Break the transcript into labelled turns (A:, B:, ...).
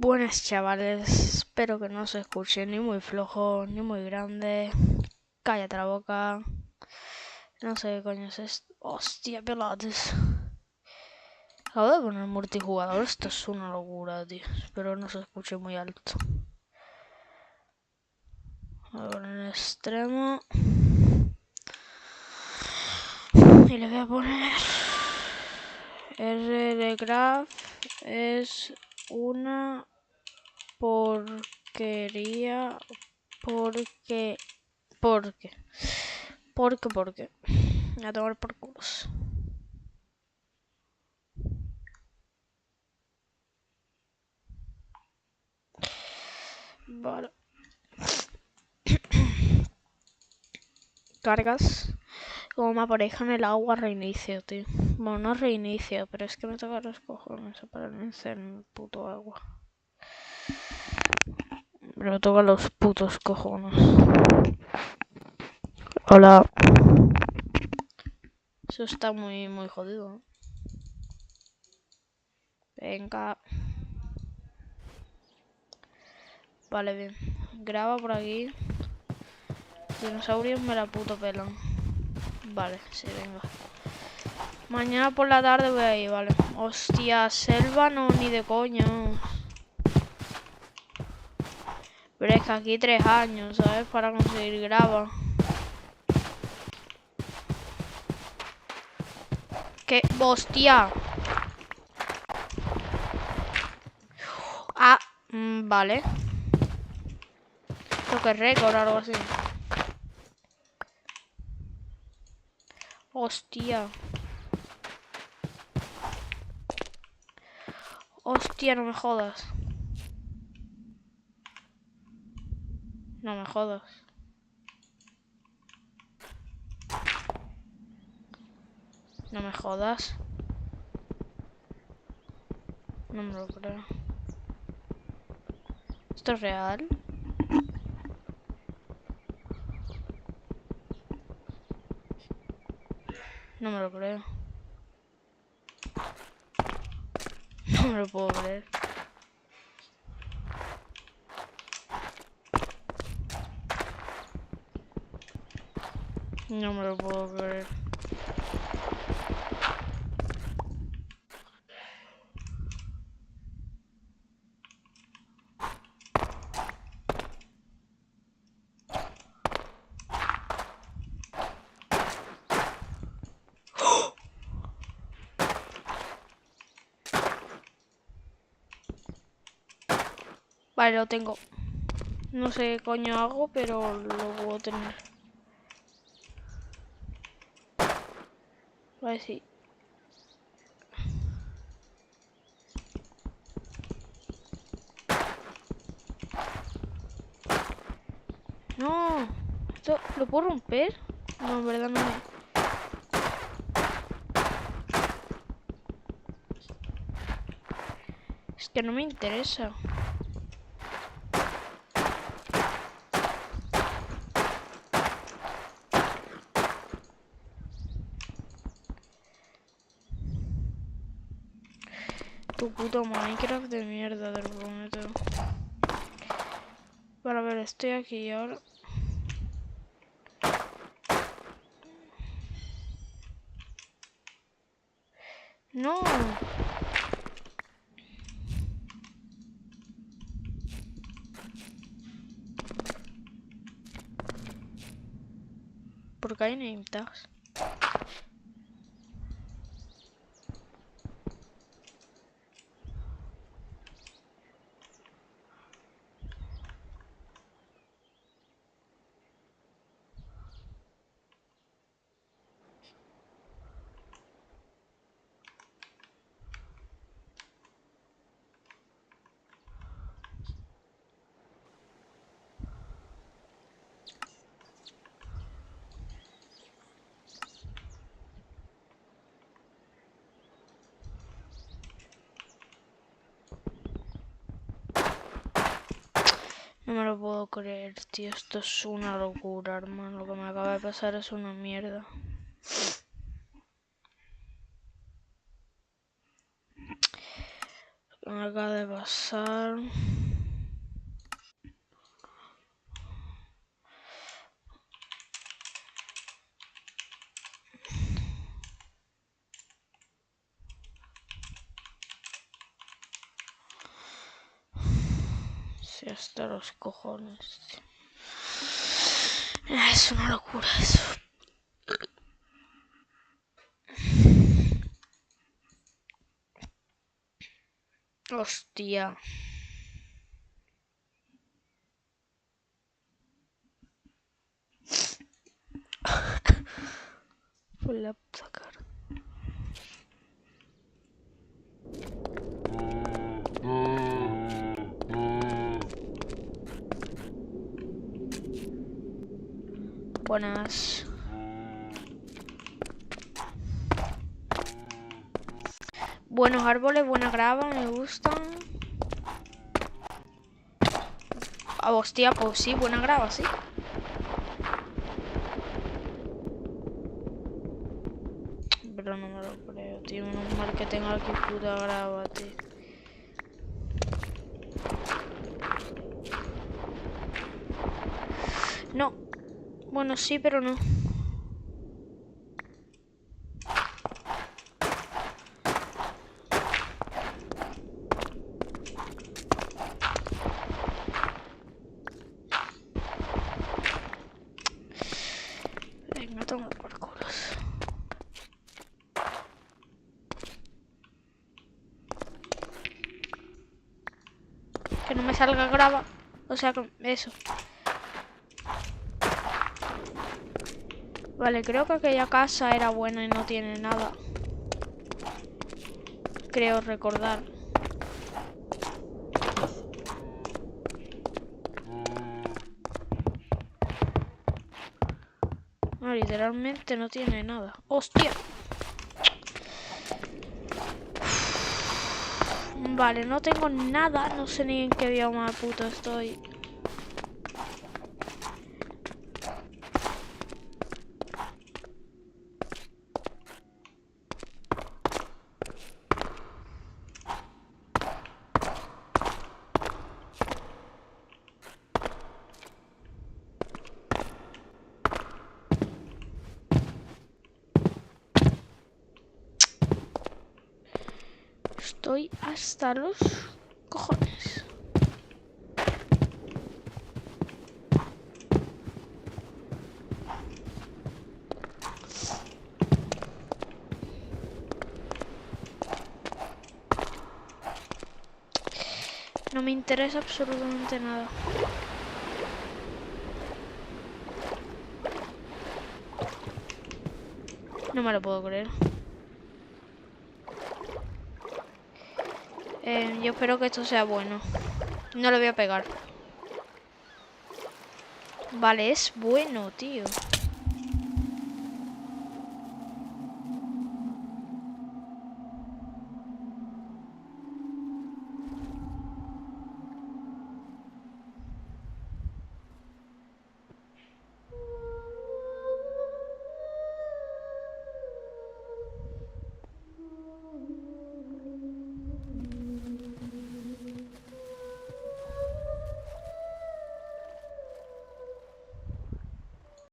A: Buenas chavales, espero que no se escuche ni muy flojo ni muy grande. Cállate la boca. No sé qué coño es esto. Hostia, pelotes. Acabo de poner multijugador, esto es una locura, tío. Espero no se escuche muy alto. Voy a poner en extremo. Y le voy a poner R de Graph es una porquería. Porque. A tomar por culos. Vale. Cargas. Como me apareja en el agua, reinicio, tío. Bueno, no reinicio, pero es que me toca los cojones para iniciar en el puto agua. Me toca los putos cojones. Hola. Eso está muy jodido, ¿eh? Venga. Vale, bien. Graba por aquí. Dinosaurios me la puto pelan. Vale, sí, venga. Mañana por la tarde voy a ir, vale. Hostia, selva no, ni de coña. Pero es que aquí 3 años, ¿sabes? Para conseguir grava. ¿Qué? ¡Hostia! Ah, vale. Toque récord o algo así. Hostia. Hostia, no me jodas. No me jodas. No me jodas. No me lo creo. ¿Esto es real? No me lo creo. No me lo puedo creer. No me lo puedo creer. Vale, lo tengo. No sé qué coño hago, pero lo puedo tener. Vale, sí. No. ¿Esto lo puedo romper? No, en verdad no me... Es que no me interesa. Tu puto Minecraft de mierda, te lo prometo. Vale, a ver, estoy aquí ahora. No. Porque hay name tags. No me lo puedo creer, tío. Esto es una locura, hermano. Lo que me acaba de pasar es una mierda. Acaba de pasar. Sí, hasta los cojones, tío. Es una locura eso. Hostia. Por la puta cara. Buenas. Buenos árboles, buena grava, me gustan. Ah, hostia, pues sí, buena grava, sí. Pero no me lo creo, tío. Menos mal que tengo aquí puta grava, tío. No. Bueno, sí, pero no. Venga, toma por culos. Que no me salga grava. O sea, eso. Vale, creo que aquella casa era buena y no tiene nada. Creo recordar. No, literalmente no tiene nada. ¡Hostia! Vale, no tengo nada. No sé ni en qué bioma puto estoy. Estoy hasta los cojones. No me interesa absolutamente nada. No me lo puedo creer. Yo espero que esto sea bueno. No lo voy a pegar. Vale, es bueno, tío.